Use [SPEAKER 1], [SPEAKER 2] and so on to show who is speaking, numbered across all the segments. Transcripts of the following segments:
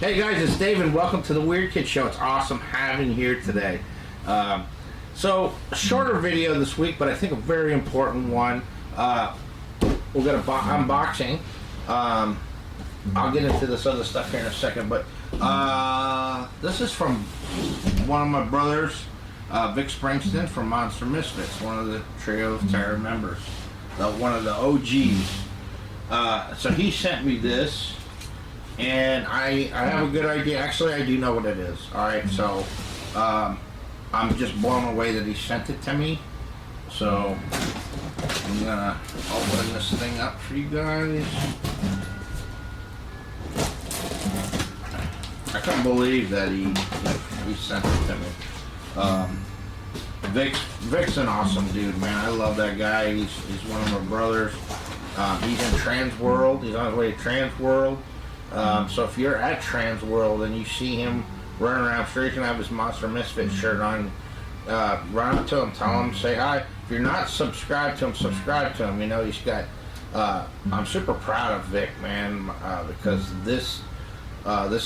[SPEAKER 1] Hey guys, it's Dave and welcome to the Weird Kid Show. It's awesome having you here today. So, a shorter video this week, but I think a very important one. We're going to unboxing. I'll get into this other stuff here in a second, but this is from one of my brothers, Vic Springsteen from Monster Misfits, one of the Trio of Terror members, one of the OGs. So he sent me this. And I have a good idea. Actually, I do know what it is. Alright, so I'm just blown away that he sent it to me. So I'm gonna open this thing up for you guys. I can't believe that he sent it to me. Vic's an awesome dude, man. I love that guy. He's one of my brothers. He's in Trans World. He's on his way to Trans World. So if you're at Trans World and you see him running around, sure, you can have his Monster Misfit shirt on. Run up to him, tell him, say hi. If you're not subscribed to him, subscribe to him. You know, he's got. I'm super proud of Vic, man, because this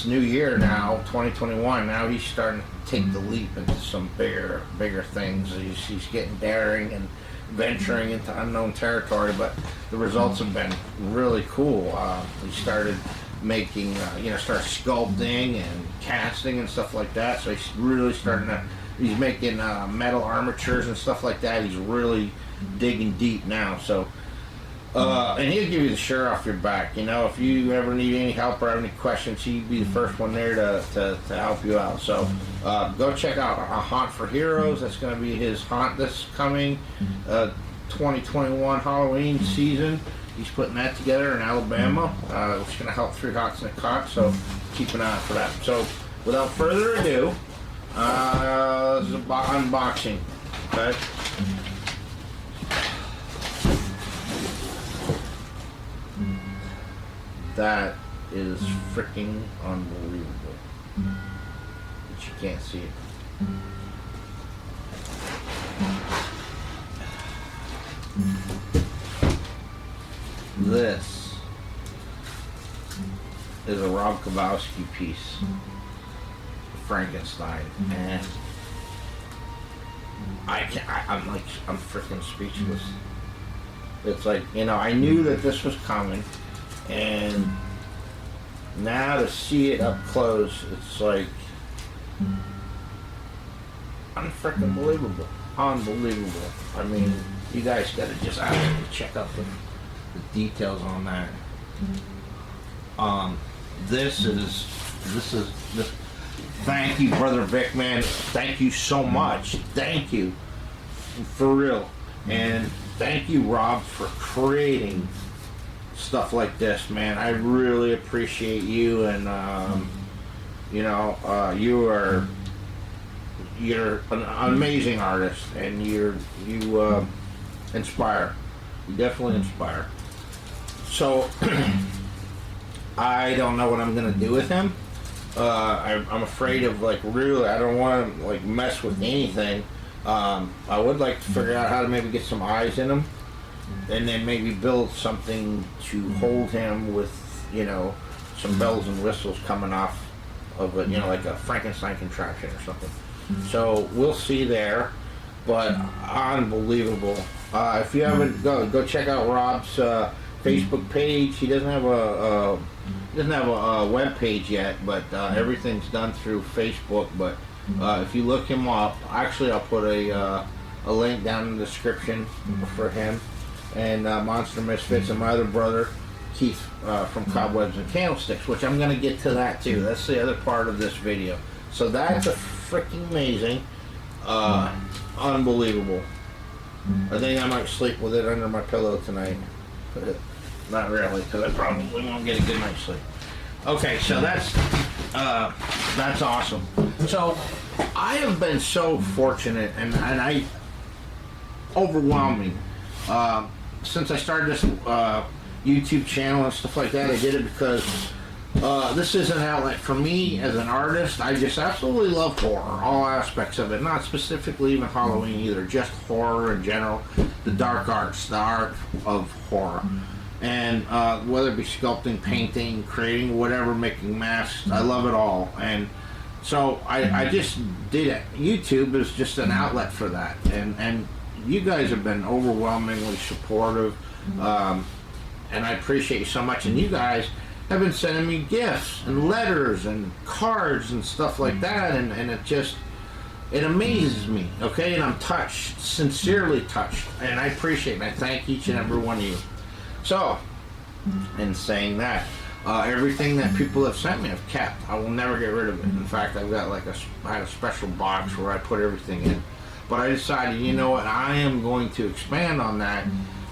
[SPEAKER 1] new year now, 2021, now he's starting to take the leap into some bigger things. He's getting daring and venturing into unknown territory, but the results have been really cool. He started making, start sculpting and casting and stuff like that. So he's really starting to, he's making metal armatures and stuff like that. He's really digging deep now. So, and he'll give you the shirt off your back. You know, if you ever need any help or have any questions, he'd be the first one there to help you out. So, go check out A Haunt for Heroes. That's going to be his haunt this coming 2021 Halloween season. He's putting that together in Alabama, which is going to help Three Hawks and a Cock, so keep an eye out for that. So, without further ado, this is an unboxing, okay? That is freaking unbelievable. But you can't see it. This is a Rob Kowalski piece, Frankenstein, and I'm freaking speechless. It's like, I knew that this was coming, and now to see it up close, it's like unfreaking believable, unbelievable. I mean, you guys gotta just absolutely check out the details on that. This is thank you, brother Vic, man. Thank you so much. Thank you, for real. And thank you, Rob, for creating stuff like this, man. I really appreciate you, and you're an amazing artist, and you inspire. You definitely inspire. So I don't know what I'm gonna do with him. I'm afraid of, really, I don't want to mess with anything. I would like to figure out how to maybe get some eyes in him, and then maybe build something to hold him with, some bells and whistles coming off of it, like a Frankenstein contraption or something. So we'll see there, but unbelievable. If you haven't, go check out Rob's Facebook page. He doesn't have a web page yet, but everything's done through Facebook. But if you look him up, actually I'll put a link down in the description for him and Monster Misfits and my other brother Keith from Cobwebs and Candlesticks, which I'm going to get to that too. That's the other part of this video. So that's a freaking amazing, unbelievable. I think I might sleep with it under my pillow tonight. Not really, because I probably won't get a good night's sleep. Okay, so that's awesome. So I have been so fortunate, and I overwhelming. Since I started this YouTube channel and stuff like that, I did it because this is an outlet for me as an artist. I just absolutely love horror, all aspects of it. Not specifically even Halloween either, just horror in general. The dark arts, the art of horror. and whether it be sculpting, painting, creating, whatever, making masks, I love it all. And so I just did it. YouTube is just an outlet for that, and you guys have been overwhelmingly supportive, and I appreciate you so much. And you guys have been sending me gifts and letters and cards and stuff like that, and it amazes me, okay? And I'm touched, sincerely touched, and I appreciate it. I thank each and every one of you. So, in saying that, everything that people have sent me, I've kept. I will never get rid of it. In fact, I've got I had a special box where I put everything in. But I decided, you know what, I am going to expand on that,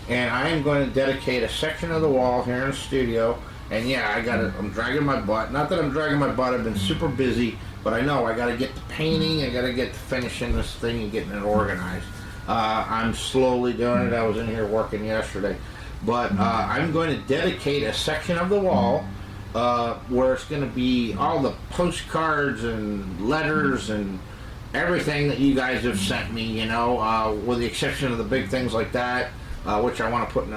[SPEAKER 1] and I am going to dedicate a section of the wall here in the studio. And yeah, I'm dragging my butt. Not that I'm dragging my butt, I've been super busy, but I know I got to get the painting, I got to get to finishing this thing and getting it organized. I'm slowly doing it. I was in here working yesterday. But I'm going to dedicate a section of the wall where it's going to be all the postcards and letters and everything that you guys have sent me, you know, with the exception of the big things like that, which I want to put in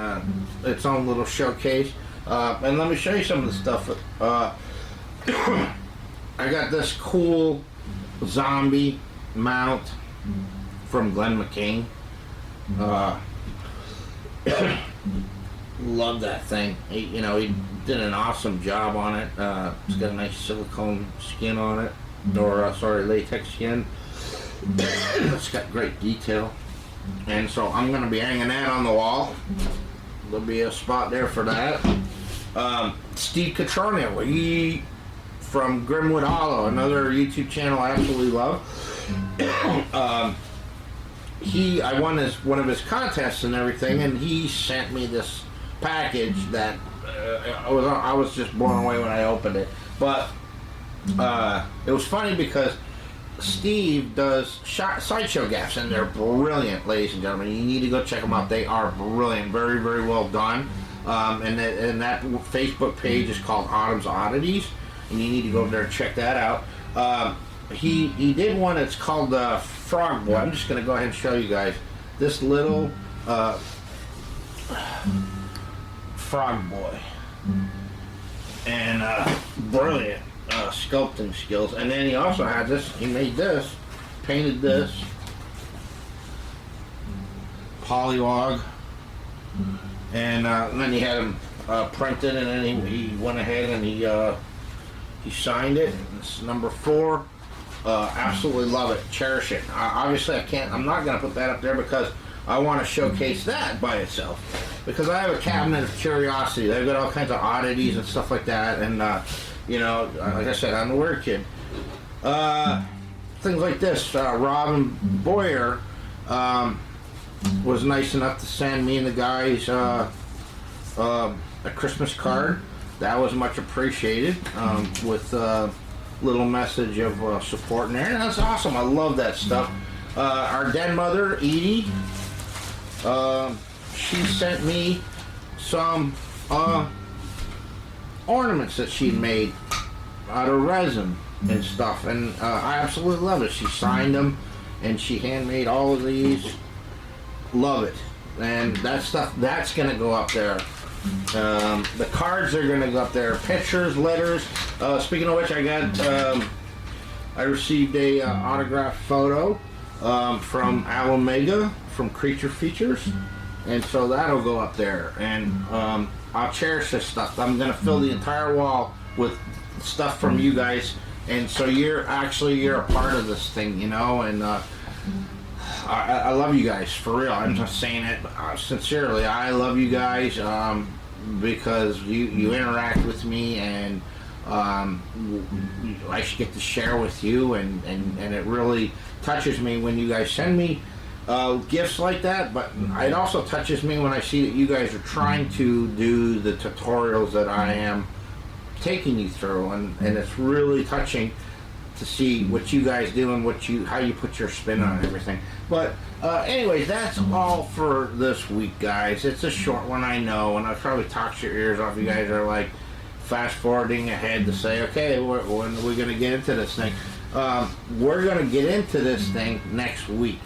[SPEAKER 1] its own little showcase. And let me show you some of the stuff. I got this cool zombie mount from Glenn McCain. Love that thing. He did an awesome job on it. It's got a nice silicone skin on it, or latex skin. It's got great detail, and so I'm going to be hanging that on the wall. There'll be a spot there for that. Steve Cotronio, he from Grimwood Hollow, another YouTube channel I absolutely love. I won one of his contests and everything, and he sent me this package that I was just blown away when I opened it. But it was funny because Steve does sideshow gaffs, and they're brilliant, ladies and gentlemen. You need to go check them out. They are brilliant, very, very well done. And that Facebook page is called Autumn's Oddities, and you need to go over there and check that out. He did one that's called Frog Boy. I'm just going to go ahead and show you guys this little Frog Boy, and brilliant sculpting skills. And then he also had this. He made this, painted this polywog, and then he had him printed, and then he went ahead and he signed it. It's number 4. Absolutely love it, cherish it. Obviously, I'm not going to put that up there because I want to showcase that by itself. Because I have a cabinet of curiosity. They've got all kinds of oddities and stuff like that. And, like I said, I'm a weird kid. Things like this. Robin Boyer was nice enough to send me and the guys a Christmas card. That was much appreciated, with a little message of support in there. And that's awesome. I love that stuff. Our dead mother, Edie, she sent me some ornaments that she made out of resin and stuff, and I absolutely love it. She signed them, and she handmade all of these. Love it. And that stuff, that's going to go up there. The cards are going to go up there. Pictures, letters. Speaking of which, I received a autographed photo from Al Omega from Creature Features, and so that'll go up there. And I'll cherish this stuff. I'm going to fill the entire wall with stuff from you guys, and so you're a part of this thing, and I love you guys, for real. I'm just saying it sincerely. I love you guys because you interact with me, and I should get to share with you, and it really touches me when you guys send me gifts like that. But it also touches me when I see that you guys are trying to do the tutorials that I am taking you through, and it's really touching to see what you guys do and how you put your spin on everything. But anyways, that's all for this week, guys. It's a short one, I know, and I probably talked your ears off. You guys are like fast forwarding ahead to say, okay, when are we going to get into this thing? We're going to get into this thing next week.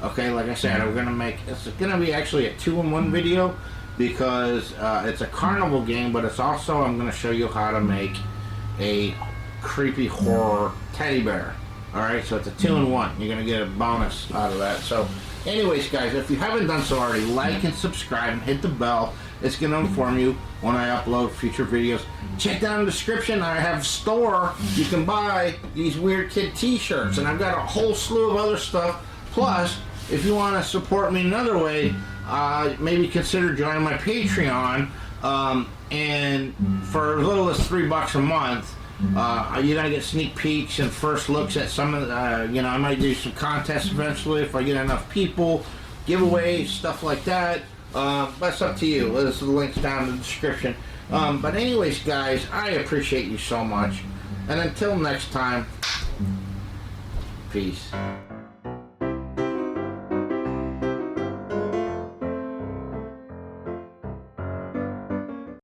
[SPEAKER 1] Okay, like I said, it's going to be actually a 2-in-1 video, because it's a carnival game, but it's also, I'm going to show you how to make a creepy horror teddy bear. Alright, so it's a 2-in-1. You're going to get a bonus out of that. So anyways, guys, if you haven't done so already, like and subscribe and hit the bell. It's going to inform you when I upload future videos. Check down in the description. I have a store. You can buy these Weird Kid t-shirts, and I've got a whole slew of other stuff. Plus, if you want to support me another way, maybe consider joining my Patreon. And for as little as $3 a month, you're gonna get sneak peeks and first looks at some of the, I might do some contests eventually if I get enough people, giveaways, stuff like that. That's up to you. There's the links down in the description. But anyways, guys, I appreciate you so much. And until next time, peace.